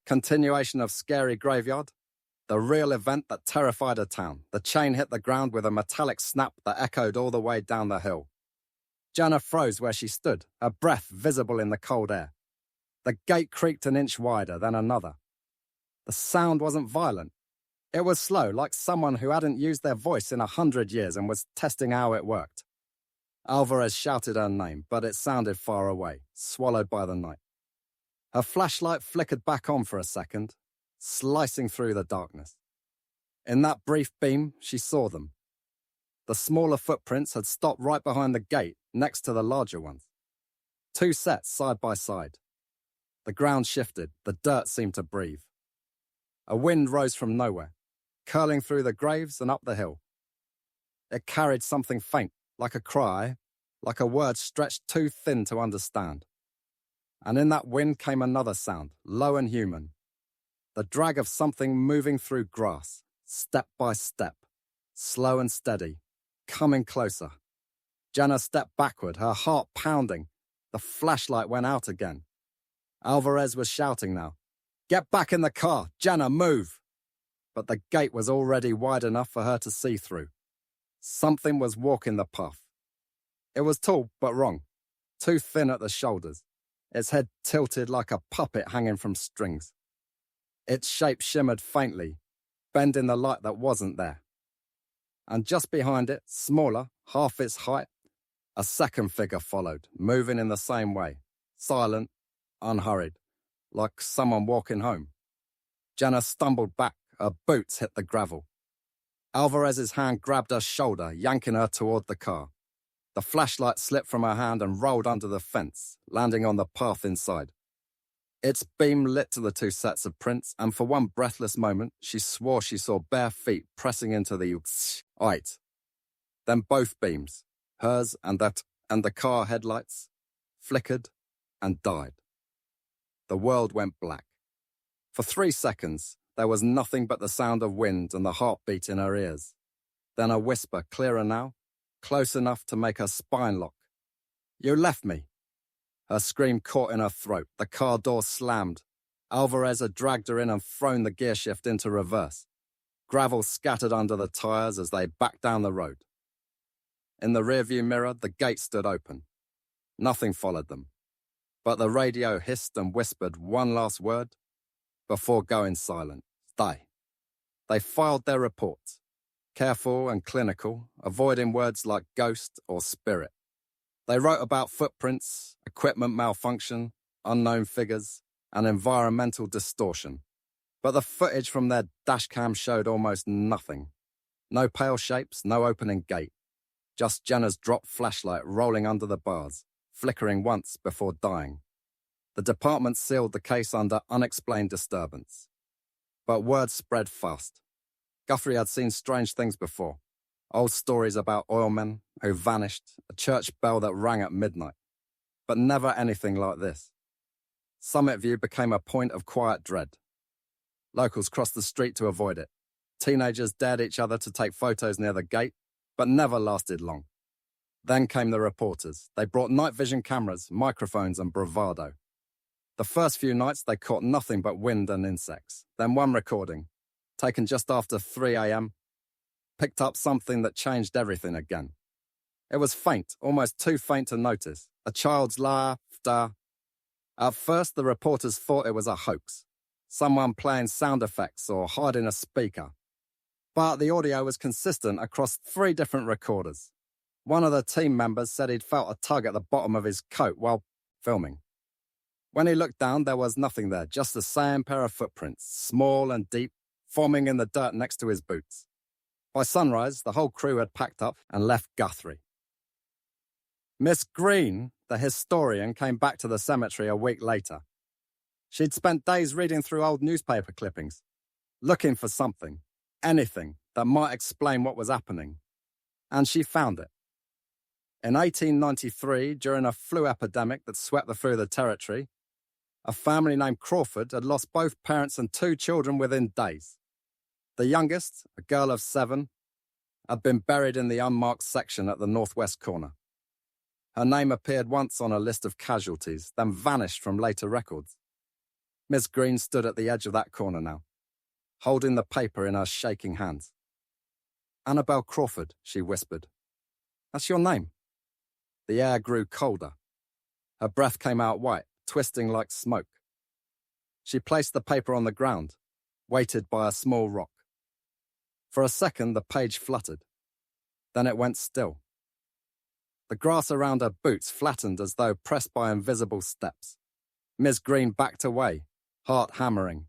Continuation of scary graveyard. The real event that terrified a town. The chain hit the ground with a metallic snap that echoed all the way down the hill. Jenna froze where she stood, her breath visible in the cold air. The gate creaked an inch wider, then another. The sound wasn't violent. It was slow, like someone who hadn't used their voice in 100 years and was testing how it worked. Alvarez shouted her name, but it sounded far away, swallowed by the night. Her flashlight flickered back on for a second, slicing through the darkness. In that brief beam, she saw them. The smaller footprints had stopped right behind the gate, next to the larger ones. 2 sets side by side. The ground shifted, the dirt seemed to breathe. A wind rose from nowhere, curling through the graves and up the hill. It carried something faint, like a cry, like a word stretched too thin to understand. And in that wind came another sound, low and human. The drag of something moving through grass, step by step, slow and steady, coming closer. Jenna stepped backward, her heart pounding. The flashlight went out again. Alvarez was shouting now. "Get back in the car! Jenna, move!" But the gate was already wide enough for her to see through. Something was walking the path. It was tall, but wrong. Too thin at the shoulders. Its head tilted like a puppet hanging from strings. Its shape shimmered faintly, bending the light that wasn't there. And just behind it, smaller, half its height, a second figure followed, moving in the same way, silent, unhurried, like someone walking home. Jenna stumbled back, her boots hit the gravel. Alvarez's hand grabbed her shoulder, yanking her toward the car. The flashlight slipped from her hand and rolled under the fence, landing on the path inside. Its beam lit to the 2 sets of prints, and for one breathless moment, she swore she saw bare feet pressing into the height. Then both beams, hers and the car headlights, flickered and died. The world went black. For 3 seconds, there was nothing but the sound of wind and the heartbeat in her ears. Then a whisper, clearer now, close enough to make her spine lock. "You left me." Her scream caught in her throat. The car door slammed. Alvarez had dragged her in and thrown the gear shift into reverse. Gravel scattered under the tires as they backed down the road. In the rearview mirror, the gate stood open. Nothing followed them. But the radio hissed and whispered one last word before going silent. Stay. They filed their reports, careful and clinical, avoiding words like ghost or spirit. They wrote about footprints, equipment malfunction, unknown figures, and environmental distortion. But the footage from their dashcam showed almost nothing. No pale shapes, no opening gate. Just Jenna's dropped flashlight rolling under the bars, flickering once before dying. The department sealed the case under unexplained disturbance. But word spread fast. Guthrie had seen strange things before. Old stories about oilmen who vanished, a church bell that rang at midnight. But never anything like this. Summit View became a point of quiet dread. Locals crossed the street to avoid it. Teenagers dared each other to take photos near the gate, but never lasted long. Then came the reporters. They brought night vision cameras, microphones, and bravado. The first few nights they caught nothing but wind and insects. Then one recording, taken just after 3 a.m., picked up something that changed everything again. It was faint, almost too faint to notice. A child's laughter. At first, the reporters thought it was a hoax. Someone playing sound effects or hiding a speaker. But the audio was consistent across 3 different recorders. One of the team members said he'd felt a tug at the bottom of his coat while filming. When he looked down, there was nothing there, just the same pair of footprints, small and deep, forming in the dirt next to his boots. By sunrise, the whole crew had packed up and left Guthrie. Miss Green, the historian, came back to the cemetery a week later. She'd spent days reading through old newspaper clippings, looking for something, anything that might explain what was happening. And she found it. In 1893, during a flu epidemic that swept through the territory, a family named Crawford had lost both parents and 2 children within days. The youngest, a girl of 7, had been buried in the unmarked section at the northwest corner. Her name appeared once on a list of casualties, then vanished from later records. Miss Green stood at the edge of that corner now, holding the paper in her shaking hands. "Annabel Crawford," she whispered. "That's your name." The air grew colder. Her breath came out white, twisting like smoke. She placed the paper on the ground, weighted by a small rock. For a second, the page fluttered. Then it went still. The grass around her boots flattened as though pressed by invisible steps. Miss Green backed away, heart hammering.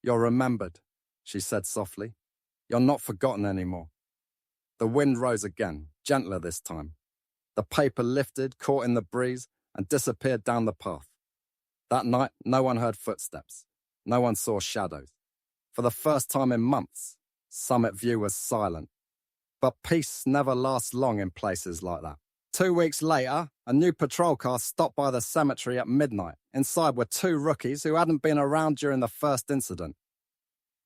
"You're remembered," she said softly. "You're not forgotten anymore." The wind rose again, gentler this time. The paper lifted, caught in the breeze, and disappeared down the path. That night, no one heard footsteps. No one saw shadows. For the first time in months, Summit View was silent. But peace never lasts long in places like that. 2 weeks later, a new patrol car stopped by the cemetery at midnight. Inside were 2 rookies who hadn't been around during the first incident.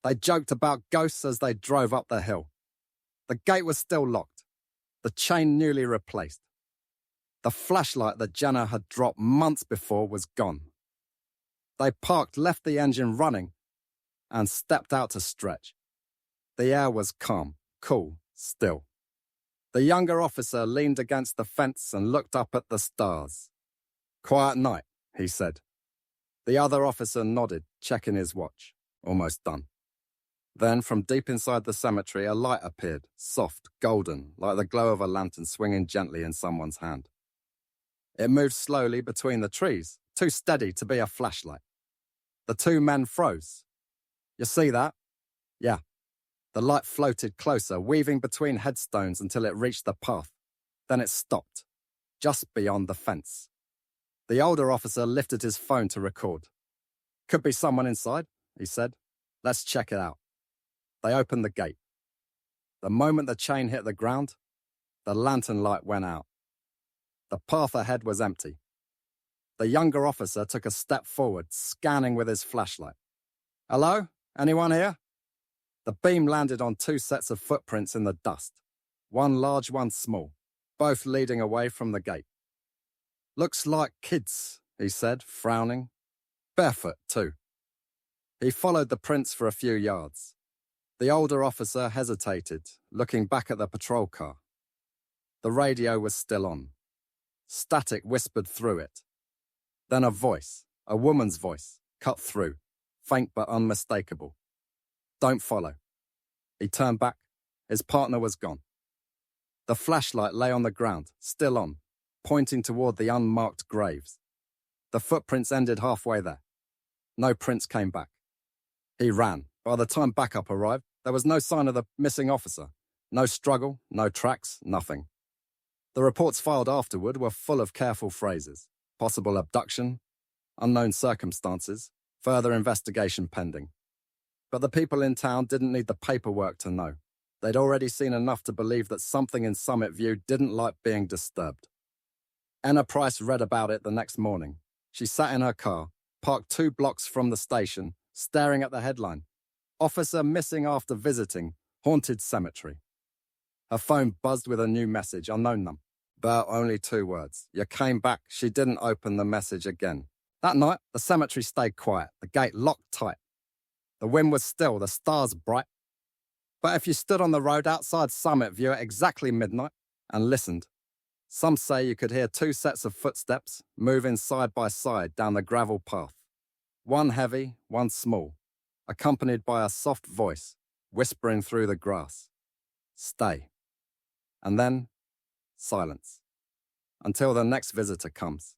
They joked about ghosts as they drove up the hill. The gate was still locked, the chain newly replaced. The flashlight that Jenna had dropped months before was gone. They parked, left the engine running, and stepped out to stretch. The air was calm, cool, still. The younger officer leaned against the fence and looked up at the stars. "Quiet night," he said. The other officer nodded, checking his watch. Almost done. Then, from deep inside the cemetery, a light appeared, soft, golden, like the glow of a lantern swinging gently in someone's hand. It moved slowly between the trees, too steady to be a flashlight. The 2 men froze. "You see that?" "Yeah." The light floated closer, weaving between headstones until it reached the path. Then it stopped, just beyond the fence. The older officer lifted his phone to record. "Could be someone inside," he said. "Let's check it out." They opened the gate. The moment the chain hit the ground, the lantern light went out. The path ahead was empty. The younger officer took a step forward, scanning with his flashlight. "Hello? Anyone here?" The beam landed on 2 sets of footprints in the dust. One large, one small, both leading away from the gate. "Looks like kids," he said, frowning. "Barefoot, too." He followed the prints for a few yards. The older officer hesitated, looking back at the patrol car. The radio was still on. Static whispered through it. Then a voice, a woman's voice, cut through, faint but unmistakable. "Don't follow." He turned back. His partner was gone. The flashlight lay on the ground, still on, pointing toward the unmarked graves. The footprints ended halfway there. No prints came back. He ran. By the time backup arrived, there was no sign of the missing officer. No struggle, no tracks, nothing. The reports filed afterward were full of careful phrases. Possible abduction, unknown circumstances, further investigation pending. But the people in town didn't need the paperwork to know. They'd already seen enough to believe that something in Summit View didn't like being disturbed. Anna Price read about it the next morning. She sat in her car, parked 2 blocks from the station, staring at the headline. "Officer missing after visiting, haunted cemetery." Her phone buzzed with a new message, unknown number. But only 2 words. "You came back." She didn't open the message again. That night, the cemetery stayed quiet, the gate locked tight. The wind was still, the stars bright. But if you stood on the road outside Summit View at exactly midnight and listened, some say you could hear 2 sets of footsteps moving side by side down the gravel path. One heavy, one small, accompanied by a soft voice whispering through the grass. "Stay." And then, silence. Until the next visitor comes.